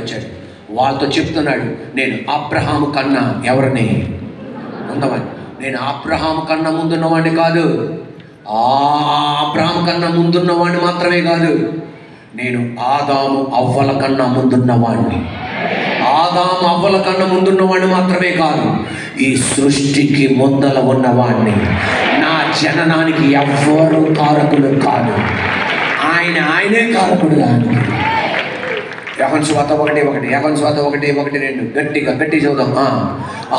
వచ్చాడు. వాళ్ళతో చెప్తున్నాడు, నేను అబ్రహాము కన్నా ఎవరిని ఉన్నవాడిని. నేను అబ్రహాము కన్నా ముందున్నవాడిని కాదు, అబ్రహాము కన్నా ముందున్నవాడిని మాత్రమే కాదు, నేను ఆదాము అవ్వల కన్నా ముందున్నవాడిని. ఆదాము అవ్వల కన్నా ముందున్నవాడిని మాత్రమే కాదు, ఈ సృష్టికి ముందల ఉన్నవాడిని. నా జననానికి ఎవ్వరూ కారకులు కాదు, ఆయనే కారకుడు. యోహాను సువార్త 1:1, యోహాను సువార్త 1:1-2 గట్టి చదువుదాం.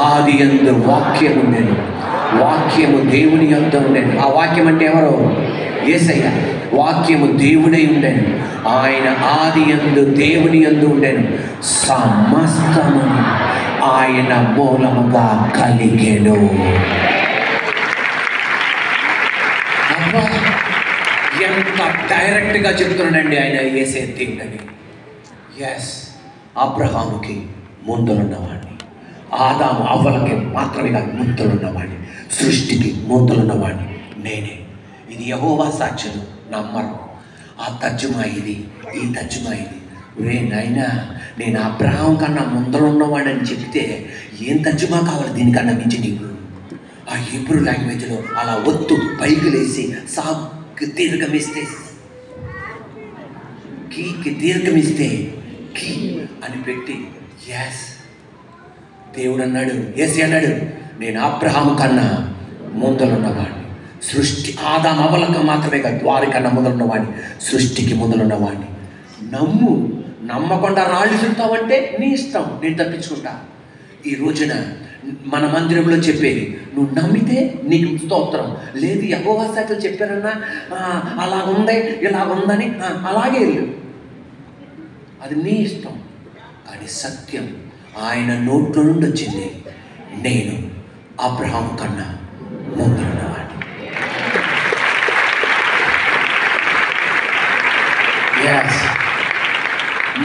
ఆది యందు వాక్యం ఉండేను, వాక్యము దేవుని యొద్ద ఉండేను. ఆ వాక్యం అంటే ఎవరు? యేసయ్య. వాక్యము దేవుడై ఉండేను, ఆయన ఆది యందు దేవుని యందు ఉండేను, సమస్తము ఆయన మూలముగా కలిగెను. ఎంత డైరెక్ట్గా చెప్తున్నాడండి ఆయన యేసే దేవుడని. ఎస్, అబ్రహాముకి ముందులున్నవాడిని, ఆదాము అవ్వలకి మాత్రమే కాదు ముందులున్నవాడిని, సృష్టికి ముందులున్నవాడిని నేనే. ఇది యెహోవా సాక్ష్యం, నమ్మరు. ఆ తర్జుమా ఇది, ఈ తర్జుమా ఇది. రే నాయనా, నేను అబ్రహాం కన్నా ముందరున్నవాడని చెప్తే ఏం తర్జుమా కావాలి దీనికన్నా మించి నీకు? ఆ హీబ్రూ లాంగ్వేజ్లో అలా ఒత్తు పైకి లేసి సాకి దీర్ఘమిస్తే, కీకి దీర్ఘమిస్తే కీ అని పెట్టి, ఎస్ దేవుడు అన్నాడు, ఎస్ అన్నాడు, నేను అబ్రహాము కన్నా ముందలున్నవాడిని, సృష్టి ఆదాము అవ్వలకు మాత్రమే కాదు, వారికన్నా ముందలున్నవాడిని, సృష్టికి ముందలున్నవాడిని. నమ్ము. నమ్మకుండా రాళ్ళు చుడతావంటే నీ ఇష్టం, నేను తప్పించుకుంటా. ఈ రోజున మన మందిరంలో చెప్పేది, నువ్వు నమ్మితే నీకు స్తోత్రం, లేదు యెహోవా సాక్షులు చెప్పారన్నా అలాగుంది ఇలాగుందని అలాగే వెళ్ళు, అది నీ ఇష్టం. కానీ సత్యం ఆయన నోట్లో నుండి వచ్చింది, నేను అబ్రహాము కన్నా ముందున్నవాడిని.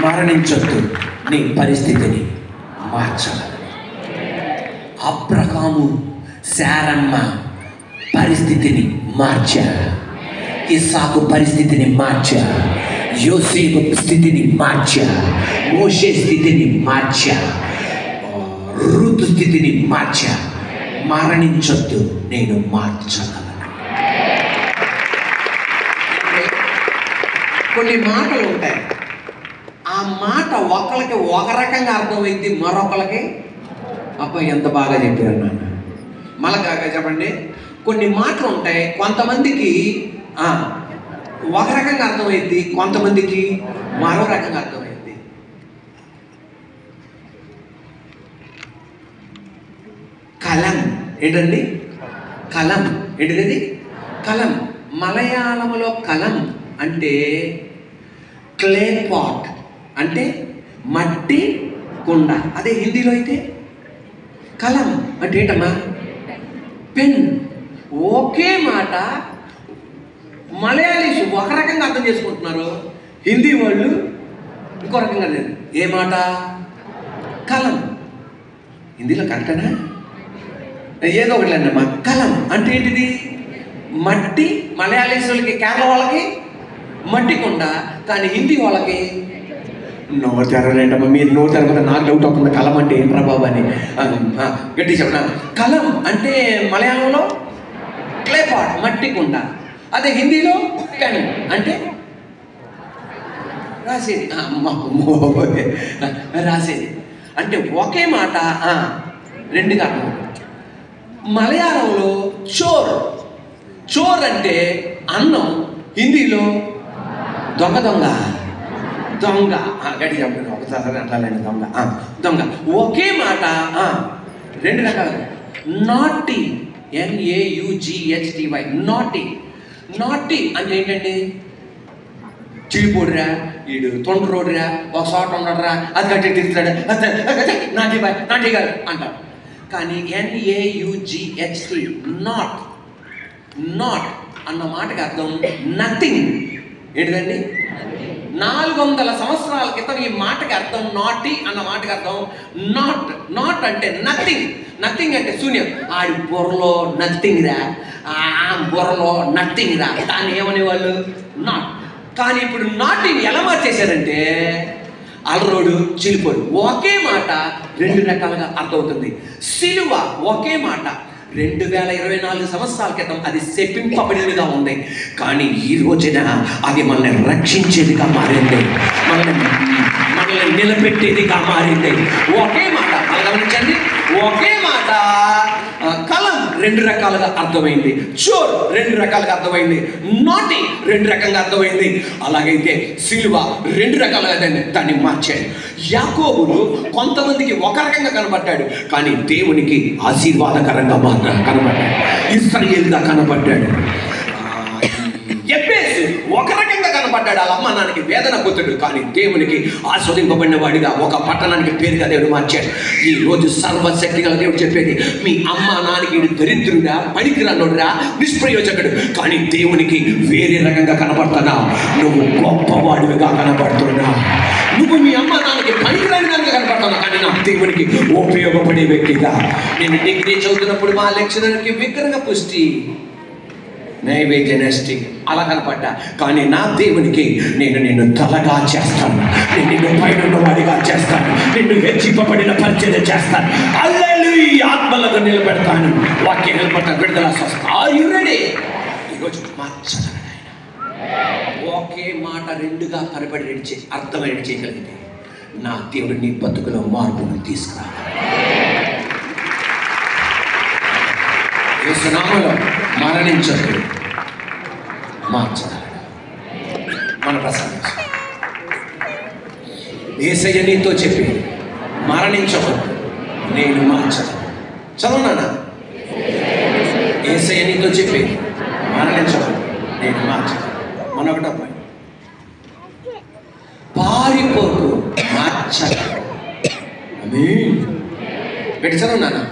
మరణించొద్దు, నీ పరిస్థితిని మార్చగలదు. అబ్రహాము శారమ్మ పరిస్థితిని మార్చారు, ఇస్సాకు పరిస్థితిని మార్చారు, యోసేపు స్థితిని మార్చారు, మోషే స్థితిని మార్చారు, రూతు స్థితిని మార్చారు. మరణించొద్దు, నేను మార్చగలను. కొన్ని మాటలు ఉంటాయి, ఆ మాట ఒకరికి ఒక రకంగా అర్థమైంది, మరొకరికి అబ్బాయి ఎంత బాగా చెప్పారు నాన్న. మళ్ళీ చెప్పండి. కొన్ని మాటలు ఉంటాయి, కొంతమందికి ఒక రకంగా అర్థమైంది, కొంతమందికి మరో రకంగా అర్థమైంది. కలం ఏంటండి? కలం ఏంటిది? కలం. మలయాళంలో కలం అంటే క్లే పాట్, అంటే మట్టి కుండ. అదే హిందీలో అయితే కలం అంటే ఏంటమ్మా? పెన్. ఒకే మాట మలయాళీస్ ఒక రకంగా అర్థం చేసుకుంటున్నారు, హిందీ వాళ్ళు ఇంకో రకంగా లేదు. ఏ మాట? కలం. హిందీలో కరెక్టేనా? ఏదో ఒకటి లేదమ్మా. కలం అంటే ఏంటిది? మట్టి. మలయాళీస్ వాళ్ళకి, కేరళ వాళ్ళకి మట్టి కుండ, కానీ హిందీ వాళ్ళకి నోరు తెరలేంటమ్మా. మీరు నోరు తెరకపోతే నాకు డౌట్ అవుతుంది, కలం అంటే ఏం ప్రభావం అని. గట్టి చెప్పనా? కలం అంటే మలయాళంలో క్లేపాట్, మట్టి కుండ. అదే హిందీలో పెన్ అంటే రాసేది, రాసేది. అంటే ఒకే మాట రెండుగా అర్థం. మలయాళంలో చోర్, చోర్ అంటే అన్నం, హిందీలో దొంగ దొంగ దొంగ. గట్టి చెప్పండి ఒకసారి అంటారండి, దొంగ దొంగ. ఒకే మాట రెండు రకాలు. నాటి, NAUGHTY, నాటి. నాటి అంటే ఏంటండి? చిడిపోడురా, వీడు తొండ్రు రోడ్డురా, ఒక చోట ఉండడురా, అది గట్టి తిరుగుతాడు, నాటి బాయ్ నాటి కాదు అంటారు. కానీ NAUGHT, నాట్. నాట్ అన్న మాటకి అర్థం నథింగ్. ఏంటిదండి? 400 సంవత్సరాల క్రితం ఈ మాటకి అర్థం, నాటి అన్న మాటకి అర్థం నాట్. నాట్ అంటే నథింగ్. నథింగ్ అంటే శూన్యం. ఆడి బుర్రలో నథింగ్ రా, ఆ బుర్రలో నథింగ్ రా, దాన్ని ఏమనేవాళ్ళు? నాట్. కానీ ఇప్పుడు నాటిని ఎలా మార్చేశారంటే అలరోడు, చిలుపోడు. ఒకే మాట రెండు రకాలుగా అర్థమవుతుంది. సిలువ ఒకే మాట 2024 సంవత్సరాల క్రితం అది శపింపబడినదిగా ఉంది, కానీ ఈ రోజున అది మనల్ని రక్షించేదిగా మారింది, మనల్ని నిలబెట్టేదిగా మారింది. ఒకే మాట గమనించండి. ఒకే మాట కలం రెండు రకాలుగా అర్థమైంది, చోర్ రెండు రకాలుగా అర్థమైంది, నాటి రెండు రకంగా అర్థమైంది. అలాగైతే సిలువ రెండు రకాలుగా దాన్ని మార్చాడు. యాకోబులు కొంతమందికి ఒక రకంగా కనబడ్డాడు, కానీ దేవునికి ఆశీర్వాదకరంగా మాత్రం కనబడ్డాడు, ఇశ్రాయేలుగా కనబడ్డాడు. ఎబ్బేసు ఒక రకంగా కనబడ్డాడు, వాళ్ళ అమ్మ నాన్నకి వేదన పొందాడు, కానీ దేవునికి ఆస్వాదింపబడిన వాడిగా ఒక పట్టణానికి పేరుగా దేవుడు మార్చాడు. ఈ రోజు సర్వశక్తి గల దేవుడు చెప్పేది, మీ అమ్మ నాన్నకి దరిద్రుడా, పనికిరానోడురా, నిష్ప్రయోజకుడు, కానీ దేవునికి వేరే రకంగా కనబడుతున్నా, నువ్వు గొప్పవాడిగా కనబడుతున్నా. నువ్వు మీ అమ్మ నాన్నకి పనికిరాని దానిగా కనబడుతున్నావు, కానీ నా దేవునికి ఉపయోగపడే వ్యక్తిగా. నేను డిగ్రీ చదువుతున్నప్పుడు మా లెక్చరర్కి విగ్రహ పుష్టి, నైవేద్యనష్టి అలా కనపడ్డా, కానీ నా దేవునికి నిన్ను తలగా చేస్తాను, నేను నిన్ను పైన వాడిగా చేస్తాను, నిన్ను హెచ్చింపబడిన పరిచర్య చేస్తాను, హల్లెలూయా, ఆత్మలకు నిలబెడతాను, వాక్యం నిలబడతాను, విడుదల స్వస్థత. Are you ready? ఈరోజు మార్చగలడు ఆయన. ఒకే మాట రెండుగా కనబడి అర్థమైన చేయగలిగితే నా దేవుడు నీ బతుకులో మార్పును తీసుకురా. యేసు నామములో మరణించదు, మార్చగలడు. మన ప్రసాదించు. యేసయ్య నీతో చెప్పి మరణించవద్దు, నేను మార్చగలను. చదువునానా? యేసయ్య నీతో చెప్పి మరణించవద్దు, నేను మార్చగలను. మనొకటో పారిపోకు, మార్చగలను. పెట్టి చదువునానా?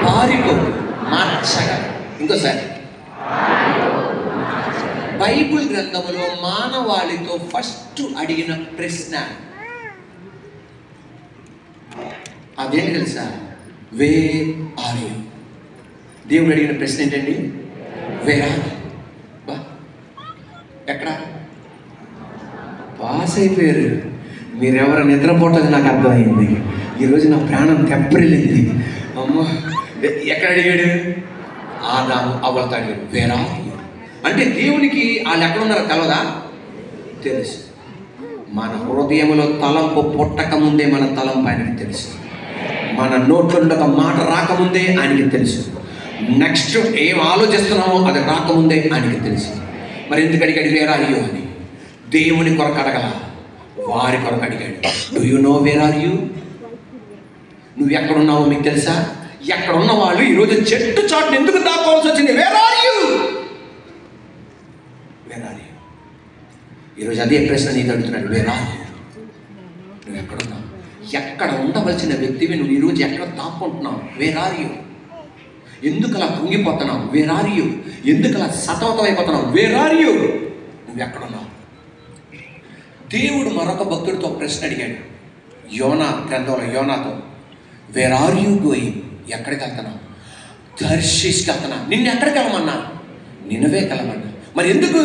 పారిపోకు, మార్చగలను. ఇంకోసారి, బైబిల్ గ్రంథంలో మానవాళితో ఫస్ట్ అడిగిన ప్రశ్న అదేంటి తెలుసా? Where are you? దేవుడు అడిగిన ప్రశ్న ఏంటండి? Where are you? ఎక్కడ? పాస్ అయిపోయారు. మీరెవరు నిద్రపోవటం నాకు అర్థమైంది. ఈరోజు నా ప్రాణం తెప్పరిల్లింది. అమ్మ, ఎక్కడ అడిగాడు? ఆదాము అవ్వలతో అడిగాడు, వేర్ ఆర్ యు? అంటే దేవునికి వాళ్ళు ఎక్కడున్నారో తెలవదా? తెలుసు. మన హృదయంలో తలంపు పుట్టక ముందే మన తలంపు ఆయనకి తెలుసు. మన నోట్లో ఒక మాట రాకముందే ఆయనకి తెలుసు. నెక్స్ట్ ఏం ఆలోచిస్తున్నామో అది రాకముందే ఆయనకి తెలుసు. మరి ఎందుకు అడిగాడు వేర్ ఆర్ యు అని? దేవుని కొరకు అడగల, వారి కొరకు అడిగాడు. Do you know where are you? నువ్వు ఎక్కడున్నావో మీకు తెలుసా? ఎక్కడ ఉన్న వాళ్ళు ఈరోజు చెట్టు చాటును ఎందుకు దాక్కోవాల్సి వచ్చింది? Where are you? Where are you? ఈరోజు అదే ప్రశ్న నీకు అడుగుతున్నాడు, వేర్ ఆర్ యు? నువ్వు ఎక్కడున్నావు? ఎక్కడ ఉండవలసిన వ్యక్తివి నువ్వు ఈరోజు ఎక్కడ దాక్కుంటున్నావు? Wear are you? ఎందుకు అలా కుంగిపోతున్నావు? Wear are you? ఎందుకు అలా సతమతమైపోతున్నావు? Wear are you? నువ్వు ఎక్కడున్నావు? దేవుడు మరొక భక్తుడితో ప్రశ్న అడిగాడు, యోనా గ్రంథంలో యోనాతో, వేర్ ఆర్ యు గోయింగ్? ఎక్కడికి వెళ్తున్నావు? దర్శిష్కి వెళ్తున్నా. నిన్ను ఎక్కడికి వెళ్ళమన్నా? నిన్నవేకి వెళ్ళమన్నా. మరి ఎందుకు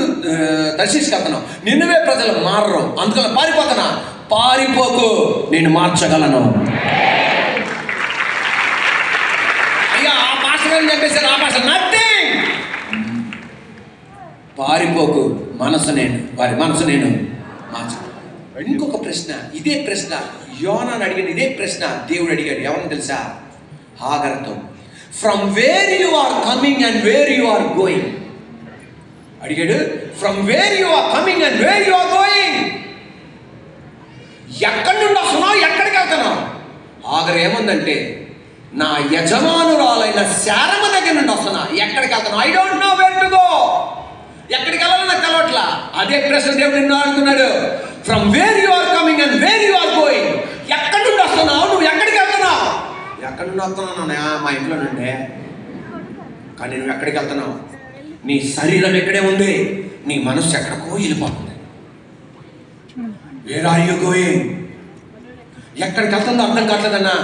దర్శిష్కి వెళ్తున్నావు? నిన్నవే ప్రజలు మారరు, అందుకని పారిపోతున్నా. పారిపోకు, నేను మార్చగలను. అయ్యా, ఆ భాషను చెప్పేసారు, ఆ భాష నథింగ్. పారిపోకు, మనసు నేను, వారి మనసు నేను మార్చగలను. ఇంకొక ప్రశ్న, ఇదే ప్రశ్న యోనాను అడిగిన ఇదే ప్రశ్న దేవుడు అడిగాడు. ఎవరిని తెలుసా? హాగర్తో. From where you are coming and where you are going అడిగాడు. From where you are coming and where you are going. ఎక్కడి నుండి వస్తున్నావు, ఎక్కడికి వెళ్తున్నావు? హాగర్ ఏముందంటే, నా యజమానురాలైన శారమ దగ్గర నుండి వస్తున్నా. ఎక్కడికి వెళ్తున్నావు? I don't know where to go. ఎక్కడికి వెళ్ళాలో నాకు తెలవట్లా. అదే ప్రశ్న దేవుడు నిన్ను అడుగుతున్నాడు. From where you are coming and where you are going. ఎక్కడి నుండి వస్తున్నావు, నువ్వు ఎక్కడికి వెళ్తున్నావు? ఎక్కడి నుండి వస్తున్నావు? మా ఇంట్లో నుండే. కానీ నువ్వు ఎక్కడికి వెళ్తున్నావు? నీ శరీరం ఎక్కడే ఉంది, నీ మనస్సు ఎక్కడికో వెళ్ళిపోతుంది. Where are you going? ఎక్కడికి వెళ్తుందో అర్థం కావట్లేదన్నా.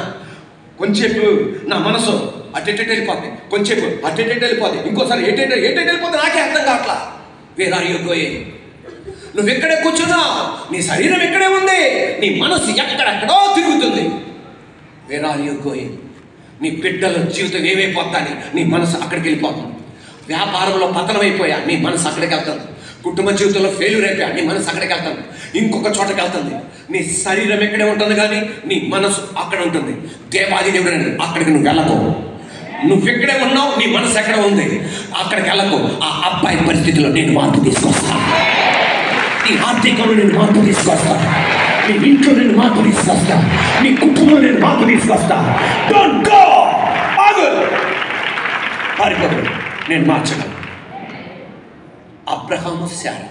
కొంచెంసేపు నా మనసు అటెట్ వెళ్ళిపోతుంది, కొంచెంసేపు అటెట్ వెళ్ళిపోతుంది, ఇంకోసారి ఏటెట్ వెళ్ళిపోతుంది, నాకే అర్థం కావట్లా. Where are you going? నువ్వు ఇక్కడే కూర్చున్నావు, నీ శరీరం ఇక్కడే ఉంది, నీ మనసు ఎక్కడెక్కడో తిరుగుతుంది. Where are you going? నీ బిడ్డల జీవితం ఏమైపోతాని నీ మనసు అక్కడికి వెళ్ళిపోతుంది. వ్యాపారంలో పతనమైపోయా, నీ మనసు అక్కడికి వెళ్తుంది. కుటుంబ జీవితంలో ఫెయిల్యూర్ అయిపోయా, నీ మనసు అక్కడికి వెళ్తుంది. ఇంకొక చోటకి వెళ్తుంది. నీ శరీరం ఎక్కడే ఉంటుంది కానీ నీ మనసు అక్కడ ఉంటుంది. దేవాది దేవుడు అక్కడికి నువ్వు వెళ్ళకు. నువ్వు ఎక్కడే ఉన్నావు, నీ మనసు ఎక్కడ ఉంది, అక్కడికి వెళ్ళకు. ఆ అబ్బాయి పరిస్థితిలో నేను మార్పు తీసుకొస్తా. నీ ఆర్థికంలో నేను మార్పు తీసుకొస్తా. నీ ఇంట్లో నేను మార్పు తీసుకొస్తా. నీ కుటుంబంలో నేను మార్పు తీసుకొస్తా. Don't go. పారిపోదు, నేను మార్చగలను. అబ్రహాము శారా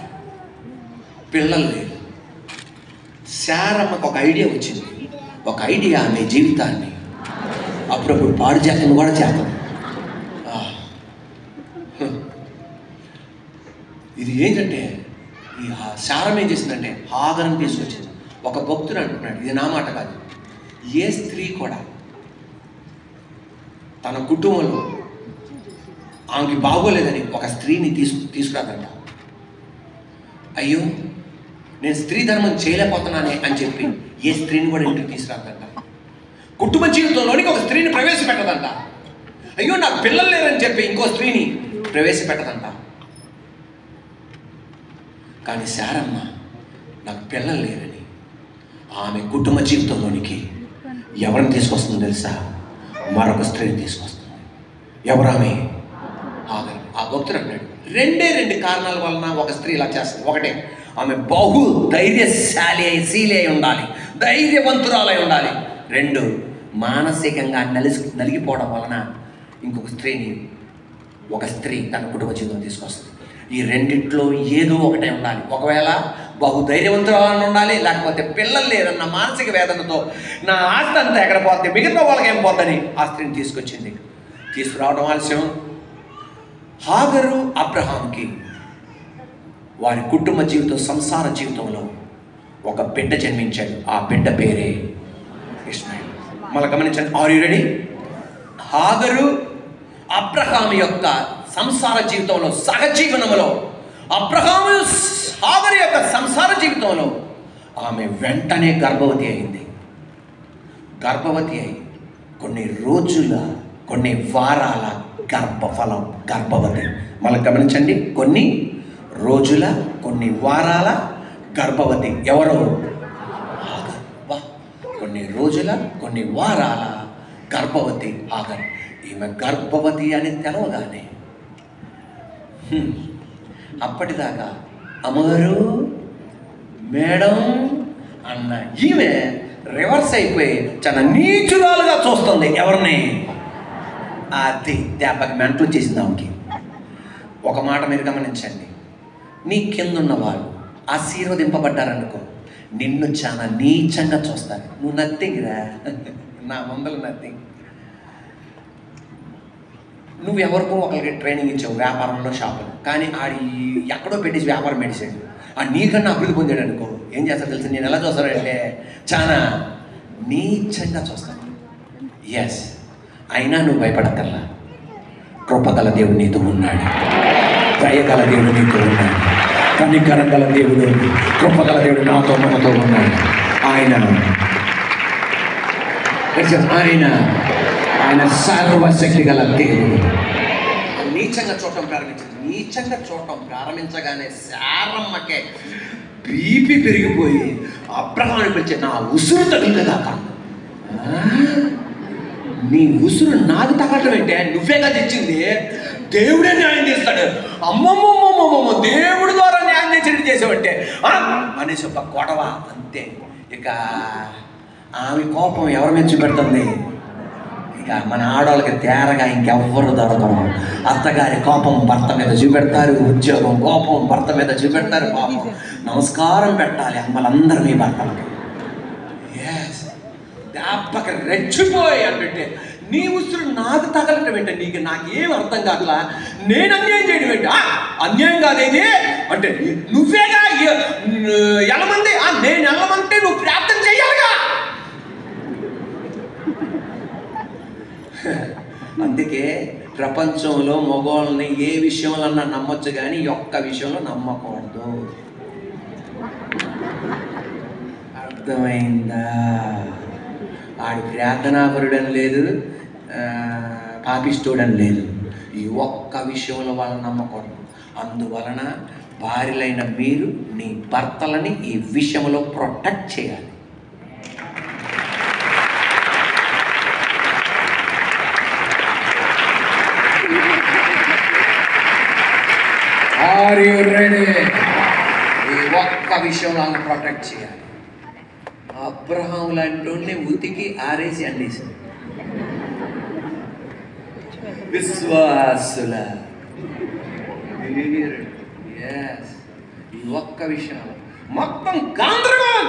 పిల్లలు లేదు. శారమ్మకు ఒక ఐడియా వచ్చింది. ఒక ఐడియా ఆమె జీవితాన్ని అప్పుడప్పుడు పాడు చేస్తాను కూడా చేస్తాను. ఇది ఏంటంటే ఈ శారం ఏం చేసిందంటే హాగరుని తీసుకొచ్చింది. ఒక భక్తుడు అంటున్నాడు, ఇది నా మాట కాదు, ఏ స్త్రీ కూడా తన కుటుంబంలో ఆమెకి బాగోలేదని ఒక స్త్రీని తీసుకురాదంట. అయ్యో నేను స్త్రీ ధర్మం చేయలేకపోతున్నానే అని చెప్పి ఏ స్త్రీని కూడా ఇంటికి తీసుకురాదంట. కుటుంబ జీవితంలోనికి ఒక స్త్రీని ప్రవేశపెట్టదంట. అయ్యో నాకు పిల్లలు లేరని చెప్పి ఇంకో స్త్రీని ప్రవేశపెట్టదంట. కానీ శారమ్మ నాకు పిల్లలు లేరని ఆమె కుటుంబ జీవితంలోనికి ఎవరిని తీసుకొస్తుందో తెలుసా? మరొక స్త్రీని తీసుకొస్తుంది. ఎవరు ఆమె? ఆగరు. ఆ భక్తుడు అన్నాడు, రెండు కారణాల వలన ఒక స్త్రీ ఇలా చేస్తుంది. ఒకటే, ఆమె బహు ధైర్యశాలి అయి ఉండాలి, ధైర్యవంతురాలై ఉండాలి. రెండు, మానసికంగా నలిగిపోవడం వలన ఇంకొక స్త్రీని ఒక స్త్రీ తన కుటుంబ జీవితం తీసుకొస్తుంది. ఈ రెండిట్లో ఏదో ఒకటే ఉండాలి. ఒకవేళ బహు ధైర్యవంతురాలని ఉండాలి, లేకపోతే పిల్లలు లేరన్న మానసిక వేదనతో నా ఆస్తి అంతా ఎక్కడ పోతే మిగతా వాళ్ళకి ఏం పోద్దని ఆ స్త్రీని తీసుకొచ్చింది. తీసుకురావడం ఆలస్యం. హాగరు అబ్రహాంకి వారి కుటుంబ జీవితం, సంసార జీవితంలో ఒక బిడ్డ జన్మించాడు. ఆ బిడ్డ పేరే ఇష్మాయిల్. మళ్ళీ గమనించండి. Are you ready? Hagar Abraham యొక్క సంసార జీవితంలో, సహజీవనంలో, హాగరు యొక్క సంసార జీవితంలో ఆమె వెంటనే గర్భవతి అయింది. గర్భవతి అయి కొన్ని రోజుల, కొన్ని వారాల గర్భఫలం, గర్భవతి. మళ్ళీ గమనించండి, కొన్ని రోజుల, కొన్ని వారాల గర్భవతి. ఎవరు? కొన్ని రోజుల, కొన్ని వారాల గర్భవతి హాగరు. ఈమె గర్భవతి అని తెలవగానే అప్పటిదాకా అమ్మగారు, మేడం అన్న ఈమె రివర్స్ అయిపోయి చాలా నీచురాలుగా చూస్తుంది. ఎవరిని? అది దెబ్బకి మెంటలు చేసింది ఆమెకి. ఒక మాట మీరు గమనించండి, నీ కిందున్న వాళ్ళు ఆశీర్వదింపబడ్డారనుకో, నిన్ను చాలా నీచంగా చూస్తారు. నువ్వు నథింగ్ రా, నా ముందలు నథింగ్. నువ్వు ఎవరికో ఒకరికి ట్రైనింగ్ ఇచ్చావు వ్యాపారంలో, షాపులో, కానీ ఆడి ఎక్కడో పెట్టేసి వ్యాపారం పెట్టేసాడు. ఆడు నీకన్నా అభివృద్ధి పొందాడు అనుకో, ఏం చేస్తాడు తెలుసు? నేను ఎలా చూస్తానంటే చాలా నీచంగా చూస్తాను. ఎస్, అయినా నువ్వు భయపడక్కర్లా. కృపగల దేవుడు నీతో ఉన్నాడు, దయగల దేవుడు నీతో ఉన్నాడు, కనికరం గల దేవుడు, కృపగల దేవుడు నాతో మనతో ఉన్నాడు. ఆయన సర్వశక్తి గల దేవుడు. నీచంగా చూడటం ప్రారంభించింది. నీచంగా చూడటం ప్రారంభించగానే శారమ్మకే బీపీ పెరిగిపోయి అబ్రహాముని పిలిచి, నా ఉసురు తగిలినదాకా. నీ ఉసురు నాకు తగలటం ఏంటే? నువ్వేగా తెచ్చింది, దేవుడే న్యాయం చేస్తాడు. అమ్మమ్మమ్మమ్మమ్మ, దేవుడి ద్వారా న్యాయం చేసేది చేసావంటే అనేసి ఒక గొడవ. అంతే. ఇక ఆమె కోపం ఎవరి మీద చూపెడుతుంది? ఇక మన ఆడవాళ్ళకి తేరగా ఇంకెవ్వరు దొరకరు. అత్తగారి కోపం భర్త మీద చూపెడతారు, ఉద్యోగం కోపం భర్త మీద చూపెడతారు. పాపం నమస్కారం పెట్టాలి అమ్మలందరూ మీ భర్తలకి. ఎస్, దెబ్బకి రెచ్చిపోయి అంటే నీ ఉసురు నాకు తగలటం ఏంటంటే, నీకు నాకేం అర్థం కాదులా, నేను అన్యాయం చేయడం ఏంటి? అన్యాయం కాదేది అంటే నువ్వేగా ఎలమంది, నేను ఎలమంటే నువ్వు ప్రార్థన చేయాలిగా. అందుకే ప్రపంచంలో మగవాళ్ళని ఏ విషయంలో నమ్మొచ్చు కానీ ఒక్క విషయంలో నమ్మకూడదు. అర్థమైందా? ఆడు ప్రార్థనాపరుడని లేదు, పాపిస్తోడని లేదు. ఈ ఒక్క విషయంలో వాళ్ళ నమ్మకం. అందువలన భార్యలైన మీరు నీ భర్తలని ఈ విషయంలో ప్రొటెక్ట్ చేయాలి. Are you ready? ఈ ఒక్క విషయంలో ఆమె ప్రొటెక్ట్ చేయాలి. అబ్రహాం లాంటి ఉతికి ఆరేసి అండేసింది. విశ్వాసుల ఈ ఒక్క విషయం మొత్తం గందరగోళం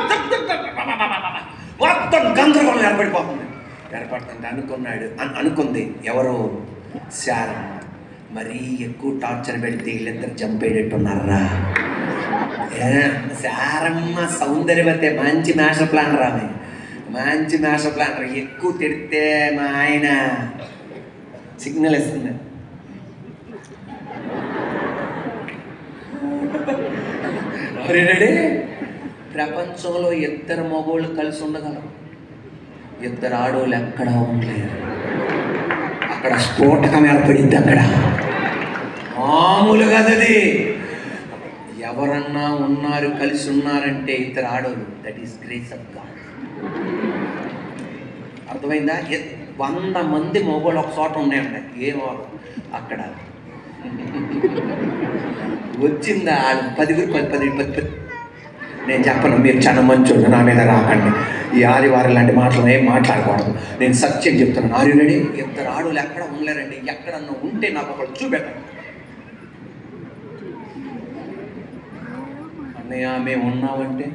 ఏర్పడుతుంది అనుకుంది ఎవరో శారమ్మ. మరీ ఎక్కువ టార్చర్ పెడితే వీళ్ళిద్దరు చంపేటట్టున్నారా? శారమ్మ సౌందర్యవతే, మంచి మాస్టర్ ప్లానర్. ఆమె మంచి మాస్టర్ ప్లానర్. ఎక్కువ తిడితే మా ఆయన సిగ్నల్ ఇస్తుంది. ప్రపంచంలో ఇద్దరు మగోళ్ళు కలిసి ఉండగలరు, ఇద్దరు ఆడోళ్ళు ఎక్కడా ఉండలేరు. అక్కడ స్ఫోటకం ఏర్పడింది. అక్కడ మామూలుగా అది ఎవరన్నా ఉన్నారు, కలిసి ఉన్నారంటే ఇద్దరు ఆడోళ్ళు. That is grace of God. అర్థమైందా? 100 మంది మగోళ్ళు ఒక చోట ఉన్నాయండి. ఏమో అక్కడ వచ్చిందా 10 నేను చెప్పను, మీరు చాలా మంచోళ్ళు, నా మీద రాకండి. ఈ ఆదివారం లాంటి మాటలు ఏం మాట్లాడకూడదు. నేను సత్యం చెప్తున్నాను. ఆర్యుడని ఇద్దరు ఆడోళ్ళు ఎక్కడ ఉండలేరండి. ఎక్కడన్నా ఉంటే నాకు ఒకళ్ళు చూపెట్టండి. అన్నయ్య మేము ఉన్నామంటే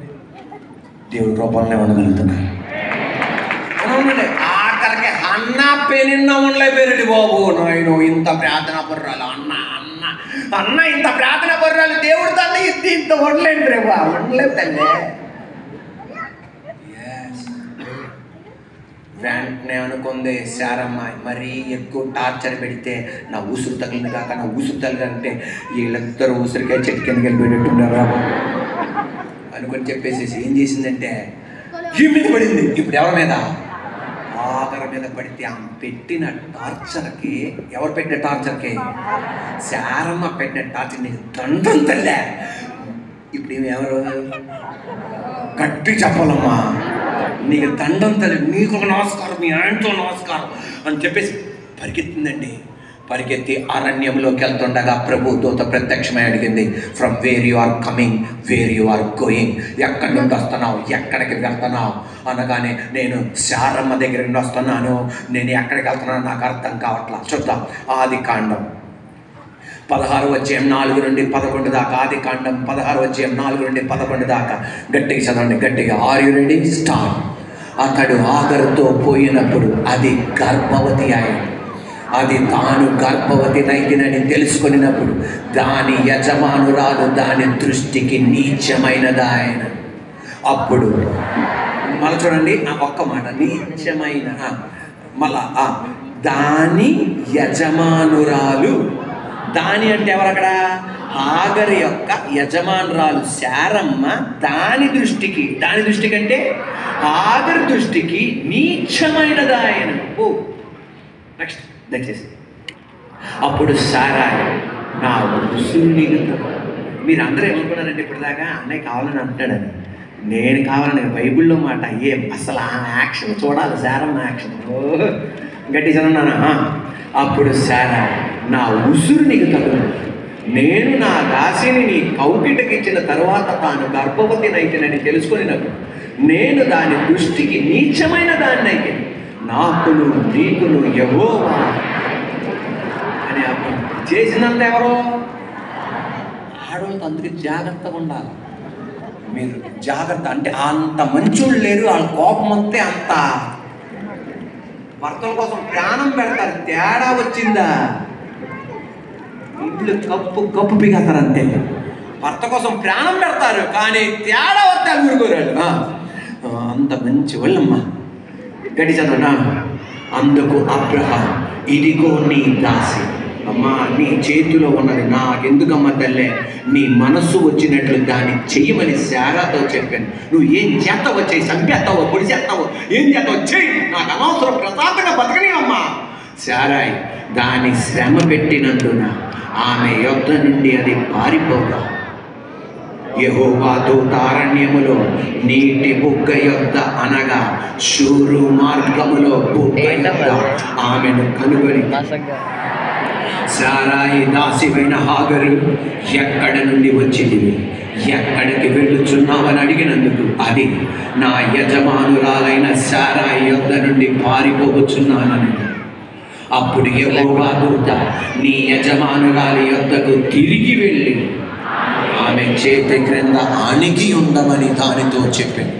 దేవుడి రూపంలో ఉండగలుగుతున్నాను. ఆఖరికి అన్న పెనిన్న ఉండలేపోయారండి బాబు. నాయన ఇంత ప్రార్థన పర్రాలు, అన్న ఇంత ప్రార్థన పర్రాలు, దేవుడు తల్లి ఇంత ఉండలేదు రేపు, ఉండలేదు తల్లి. వెంటనే అనుకుంది శారమ్మ, మరీ ఎక్కువ టార్చర్ పెడితే నా ఉసురు తగిలింది కాక నా ఉసురు తగిలిందంటే వీళ్ళిద్దరు ఉసురికాయ చెట్టు కిందకి వెళ్ళిపోయేటట్టున్నారు అనుకొని చెప్పేసి ఏం చేసిందంటే ఈ మీద పడింది. ఇప్పుడు ఎవరి మీద? ఆఖరి మీద పడితే ఆమె పెట్టిన టార్చర్కి, ఎవరు పెట్టిన టార్చర్కి? శారమ్మ పెట్టిన టార్చర్. నీకు దండం తల్లే. ఇప్పుడు ఏమి ఎవరు గట్టి చెప్పాలమ్మా, నీకు దండం తల్లి, నీకు ఒక నమస్కారం, మీ ఆయనతో నమస్కారం అని చెప్పేసి పరిగెత్తిందండి. పరిగెత్తి అరణ్యంలోకి వెళ్తుండగా ప్రభు దూత ప్రత్యక్షమై అడిగింది, from where you are coming, where you are going? ఎక్కడి నుండి వస్తున్నావు, ఎక్కడికి వెళ్తున్నావు అనగానే నేను శారమ్మ దగ్గర నుండి వస్తున్నాను, నేను ఎక్కడికి వెళ్తున్నాను నాకు అర్థం కావట్లా. చూద్దాం ఆదికాండం 16:4 నుండి 11 దాకా. ఆదికాండం 16:4 నుండి 11 దాకా. గట్టిగా చదవండి, గట్టిగా. Are you ready? స్టార్ట్. అతడు ఆగరుతో పోయినప్పుడు అది గర్భవతి అయింది. అది తాను గర్భవతినైతినని తెలుసుకున్నప్పుడు దాని యజమానురాలు దాని దృష్టికి నీచమైనదా ఆయన. అప్పుడు మళ్ళీ చూడండి ఒక్క మాట, నీచమైన మళ్ళా దాని యజమానురాలు. దాని అంటే ఎవరు అక్కడ? ఆగరి యొక్క యజమానురాలు శారమ్మ. దాని దృష్టికి అంటే ఆగరి దృష్టికి నీచమైనదా ఆయన. ఓ నెక్స్ట్ దయచేసి. అప్పుడు సారాయ్ నా ఉసురు నీగుతా. మీరు అందరూ ఏమనుకున్నారంటే ఇప్పటిదాకా అన్నయ్య కావాలని అంటాడని. నేను కావాలని బైబిల్లో మాట ఏం అసలు ఆ యాక్షన్ చూడాలి, శారమ్మ యాక్షన్. గట్టి చదువున్నానా? అప్పుడు సారాయ్ నా ఉసురు నీకు తగులు, నేను నా దాసిని నీ కౌగిటకి ఇచ్చిన తరువాత తాను గర్భవతినైతేనని తెలుసుకున్నప్పుడు నేను దాని దృష్టికి నీచమైన దాన్ని అయితే నాకును నీకును యెహోవా అని అప్పుడు చేసినంత ఎవరో ఆడవాళ్ళతో. అందుకే జాగ్రత్తగా ఉండాలి మీరు. జాగ్రత్త అంటే అంత మంచోళ్ళు లేరు, వాళ్ళ కోపం అంతే. అంత భర్తల కోసం ప్రాణం పెడతారు, తేడా వచ్చిందా ఇంట్లో కప్పు పీకేస్తారు అంతే. భర్త కోసం ప్రాణం పెడతారు కానీ తేడా వస్తే ఊరుకోరాడు. అంత మంచి వాళ్ళమ్మా. గట్టి చదవనా? అందుకు అబ్రహాం ఇదిగో నీ దాసి. అమ్మా నీ చేతిలో ఉన్నది నాకెందుకమ్మా తల్లే, నీ మనస్సు వచ్చినట్లు దాన్ని చెయ్యమని శారాతో చెప్పాను. నువ్వు ఏం చేస్తావో చెయ్యి, చంపేస్తావో పొడి చేస్తావో ఏం చేస్తావో చెయ్యి, నాకు అనవసరం, ప్రశాంతంగా బతకని అమ్మా. శారాయ్ దాని శ్రమ పెట్టినందున ఆమె యొద్ద నుండి అది పారిపోగా యెహోవా దూత అరణ్యములో నీటి బుగ్గ యొద్ద అనగా షూరు మార్గములో బుగ్గ యొద్ద ఆమెను కనుగొని, శారాయి దాసివైన హాగరు ఎక్కడ నుండి వచ్చింది, ఎక్కడికి వెళ్ళుచున్నావని అడిగినందుకు అది నా యజమానురాలైన శారాయి యొద్ద నుండి పారిపోవచ్చున్నానని. అప్పుడు యెహోవా దూత నీ యజమానురాలి యొద్దకు తిరిగి వెళ్ళి ఆమె చేతి క్రింద అణిగి ఉండమని దానితో చెప్పాను.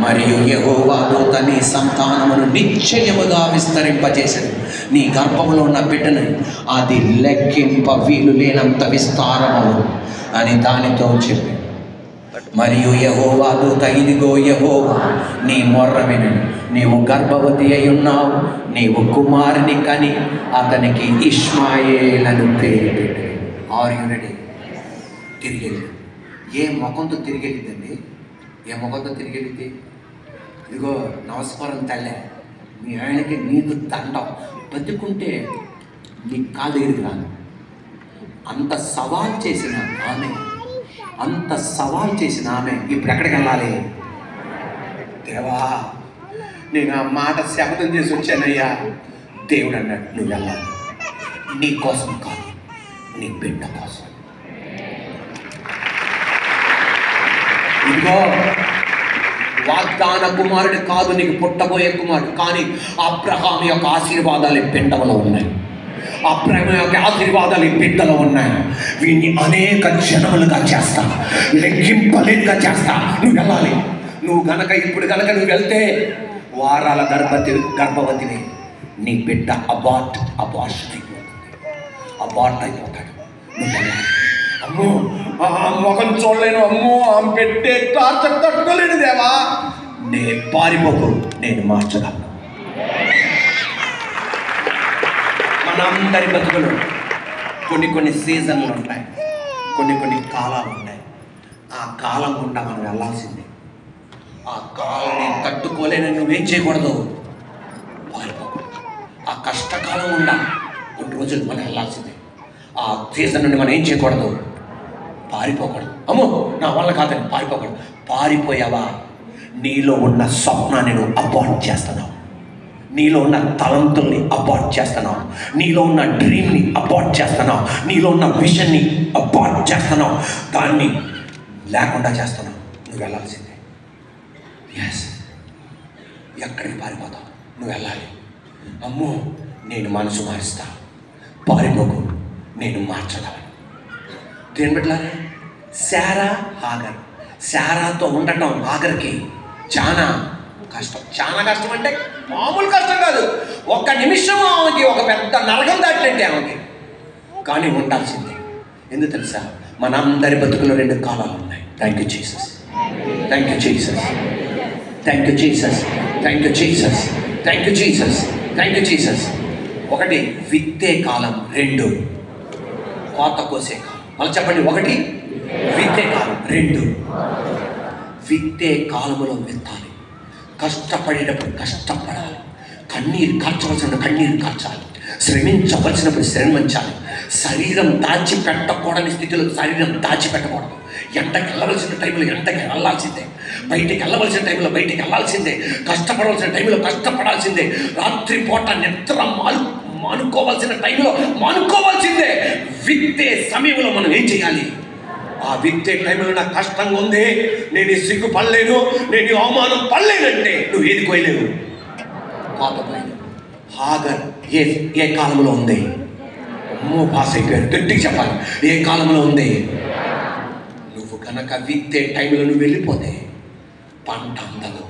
మరియు యెహోవా దూత నీ సంతానమును నిశ్చయముగా విస్తరింపజేశాడు, నీ గర్భములో ఉన్న బిడ్డను అది లెక్కింప వీలు లేనంత విస్తారము అని దానితో చెప్పాను. మరియు యెహోవా దూత ఇదిగో యెహోవా నీ మొర్ర విను, నీవు గర్భవతి అయి ఉన్నావు, నీవు కుమారుని కని అతనికి ఇష్మాయేలను పేరు పెట్టు. Are you ready? తిరిగి వెళ్ళాడు. ఏ ముఖంతో తిరిగి వెళ్ళిందండి? ఏ ముఖంతో తిరిగి వెళ్ళింది? ఇదిగో నమస్కారం తల్లే, మీ ఆయనకి నీకు దండం, బతుకుంటే నీ కాలు దగ్గరికి రాను. అంత సవాల్ చేసిన ఆమె, అంత సవాల్ చేసిన ఆమె ఇప్పుడు ఎక్కడికి వెళ్ళాలి? దేవా నేను ఆ మాట శపథం చేసి వచ్చానయ్యా. దేవుడు అన్నాడు నువ్వు వెళ్ళాలి, నీ కోసం కాదు, నీ బిడ్డ కోసం. ఇదిగో వాగ్దాన కుమారుడు కాదు నీకు పుట్టబోయే కుమారుడు, కానీ అబ్రహాము యొక్క ఆశీర్వాదాలు బిడ్డలో ఉన్నాయి. అబ్రహాము యొక్క ఆశీర్వాదాలు బిడ్డలో ఉన్నాయి. వీడిని అనేక జనములుగా చేస్తా, లెక్కింపలేదుగా చేస్తా. నువ్వు వెళ్ళాలి. నువ్వు గనక ఇప్పుడు గనక నువ్వు వెళ్తే వారాల గర్భవతిని నీ బిడ్డ అబార్షన్ అయిపోతాడు. నువ్వు వెళ్ళాలి. అమ్మో మొఖం చూడలేను, అమ్మో ఆమె పెట్టే టార్చర్ తట్టుకోలేను దేవా, నేను పారిపోకు, నేను మార్చగలను. మనందరి బతుకులు కొన్ని సీజన్లు ఉంటాయి, కొన్ని కాలాలు ఉంటాయి. ఆ కాలం గుండా మనం వెళ్ళాల్సిందే. ఆ కాలాన్ని తట్టుకోలేని నువ్వేం చేయకూడదు, పారిపోకూడదు. ఆ కష్టకాలం గుండా కొన్ని రోజులు మనం వెళ్ళాల్సిందే. ఆ సీజన్ నుండి మనం ఏం చేయకూడదు, పారిపోకూడదు. అమ్మో నా వల్ల కాదని పారిపోకూడదు. పారిపోయావా నీలో ఉన్న స్వప్నాన్ని నువ్వు అబార్ట్ చేస్తున్నావు, నీలో ఉన్న తలంతుల్ని అబార్ట్ చేస్తున్నావు, నీలో ఉన్న డ్రీమ్ని అబార్ట్ చేస్తున్నావు, నీలో ఉన్న విషన్ని అబార్ట్ చేస్తున్నావు, దాన్ని లేకుండా చేస్తున్నావు. నువ్వు వెళ్ళాల్సిందే. ఎస్, ఎక్కడికి పారిపోతావు? నువ్వు వెళ్ళాలి. అమ్మో నేను మనసు మారుస్తా, పారిపోకు, నేను మార్చగలను. దేని బిడ్డలారా, హాగర్, శారాతో ఉండటం హాగర్కి చాలా కష్టం. చాలా కష్టం అంటే మామూలు కష్టం కాదు. ఒక్క నిమిషం ఆమెకి ఒక పెద్ద నరకం దాటినట్టే ఆమెకి, కానీ ఉండాల్సిందే. ఎందుకు తెలుసా? మనందరి బతుకులో 2 కాలాలు ఉన్నాయి. Thank you Jesus, thank you Jesus, thank you Jesus, thank you Jesus, thank you Jesus, thank you Jesus. 1 విత్తే కాలం, 2 కోత కోసే కాలం. మళ్ళీ చెప్పండి. 1 విత్తే కాలం, 2 విత్తే కాలంలో విత్తాలి. కష్టపడేటప్పుడు కష్టపడాలి, కన్నీరు కార్చవలసిన కన్నీరు కార్చాలి, శ్రమించవలసినప్పుడు శ్రమించాలి. శరీరం దాచిపెట్టకూడని స్థితిలో శరీరం దాచిపెట్టకూడదు. ఎండకి వెళ్ళవలసిన టైంలో ఎండకి వెళ్ళాల్సిందే, బయటికి వెళ్ళవలసిన టైంలో బయటికి వెళ్ళాల్సిందే, కష్టపడవలసిన టైంలో కష్టపడాల్సిందే, రాత్రిపూట నిద్ర మానుకోవాల్సిన టైంలో మానుకోవాల్సిందే. విత్తే సమయంలో మనం ఏం చేయాలి? ఆ విత్తే టైంలో నాకు కష్టంగా ఉంది, నేను సిగ్గు పడలేను, నేను అవమానం పడలేనంటే నువ్వు ఏది కోయలేవు, కోత కోయలేవు. హాగర్ ఏ కాలంలో ఉంది? అమ్మో పాస్ అయిపోయారు, గట్టిగా చెప్పాలి. ఏ కాలంలో ఉంది? నువ్వు కనుక విత్తే టైంలో నువ్వు వెళ్ళిపోతే పంట అందదు,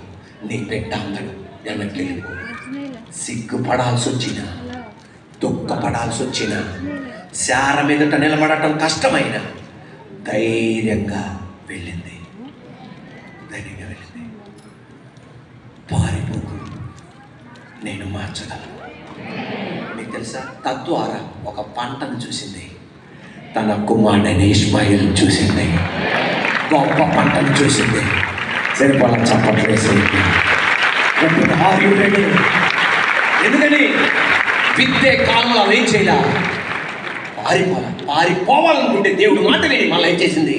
నీ బిడ్డ అందడు. వెనక్కి వెళ్ళిపో. సిగ్గుపడాల్సి వచ్చినా, దుఃఖపడాల్సి వచ్చినా, శార మీదట నిలబడటం కష్టమైన ధైర్యంగా వెళ్ళింది, ధైర్యంగా వెళ్ళింది. పారిపోకు, నేను మార్చగలను. నీ మీకు తెలుసా, తద్వారా ఒక పంటను చూసింది, తన కుమారుడైన ఇష్మాయిల్ చూసింది, గొప్ప పంటను చూసింది. సరిపోలా చప్పట్లేసి ఎందుకని విత్తే కాలంలో అలా ఏం చేయాల, పారిపోవాలనుకుంటే దేవుడు మాట విని మళ్ళీ ఏం చేసింది,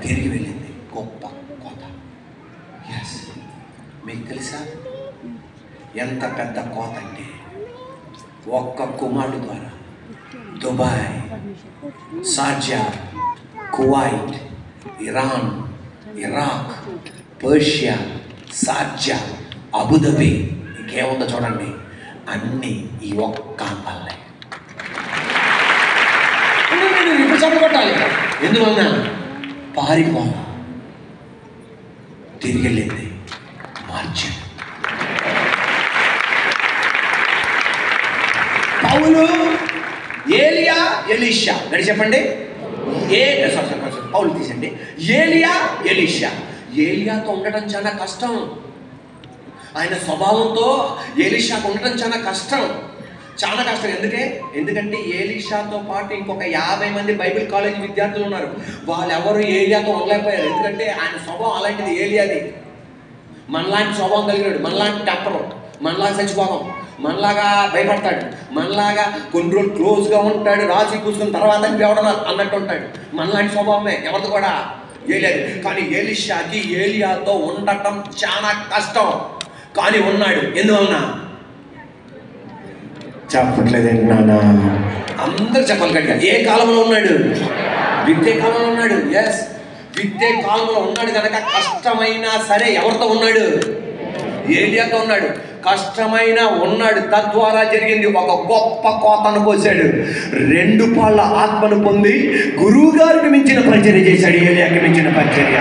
తిరిగి వెళ్ళింది. గొప్ప కోత. ఎస్, మీకు తెలుసా ఎంత పెద్ద కోత అంటే, ఒక్క కుమారుడు ద్వారా Dubai, Sharjah, Kuwait, Iran, Iraq, Persia, Sharjah, Abu Dhabi, ఇంకేముందో చూడండి, అన్నీ ఈ ఒక్క పల్లె. ఇప్పుడు చదువుకోవాలి. ఎందువలన పారిపోవాలి, తిరిగి వెళ్ళింది, మార్చాడు. పౌలు, ఏలియా, ఎలీషా. గడి చెప్పండి. పౌలు తీసండి. ఏలియా, ఎలీషా. ఏలియాతో ఉండటం చాలా కష్టం. ఆయన స్వభావంతో ఎలీషాకు ఉండటం చాలా కష్టం. ఎందుకంటే ఎలీషాతో పాటు ఇంకొక 50 మంది బైబిల్ కాలేజీ విద్యార్థులు ఉన్నారు. వాళ్ళెవరు ఏలియాతో ఉండలేకపోయారు. ఎందుకంటే ఆయన స్వభావం అలాంటిది. ఏలియాది మనలాంటి స్వభావం కలిగినాడు, మనలాంటి టెంపరు, మనలాగా చచ్చిపోతాం, మనలాగా భయపడతాడు, మనలాగా కొన్ని రోజులు క్లోజ్గా ఉంటాడు, రాసి కూర్చున్న తర్వాత ఎవడ అన్నట్టు ఉంటాడు. మనలాంటి స్వభావమే ఎవరిది కూడా ఏలియాది. కానీ ఎలీషాకి ఏలియాతో ఉండటం చాలా కష్టం. కానీ ఉన్నాడు. ఎందువలన చెప్పట్లేదండి నాన్న, అందరు చెప్పాలి గట్టిగా. ఏ కాలంలో ఉన్నాడు? విత్తే కాలంలో ఉన్నాడు. ఎస్, విత్తే కాలంలో ఉన్నాడు కనుక కష్టమైనా సరే ఎవరితో ఉన్నాడు? ఏలియాతో ఉన్నాడు. కష్టమైన ఉన్నాడు. తద్వారా జరిగింది, ఒక గొప్ప కోతను కోసాడు. 2 పాళ్ళ ఆత్మను పొంది గురువు గారికి మించిన పరిచర్య చేశాడు. ఏలియాకి మించిన పరిచర్య.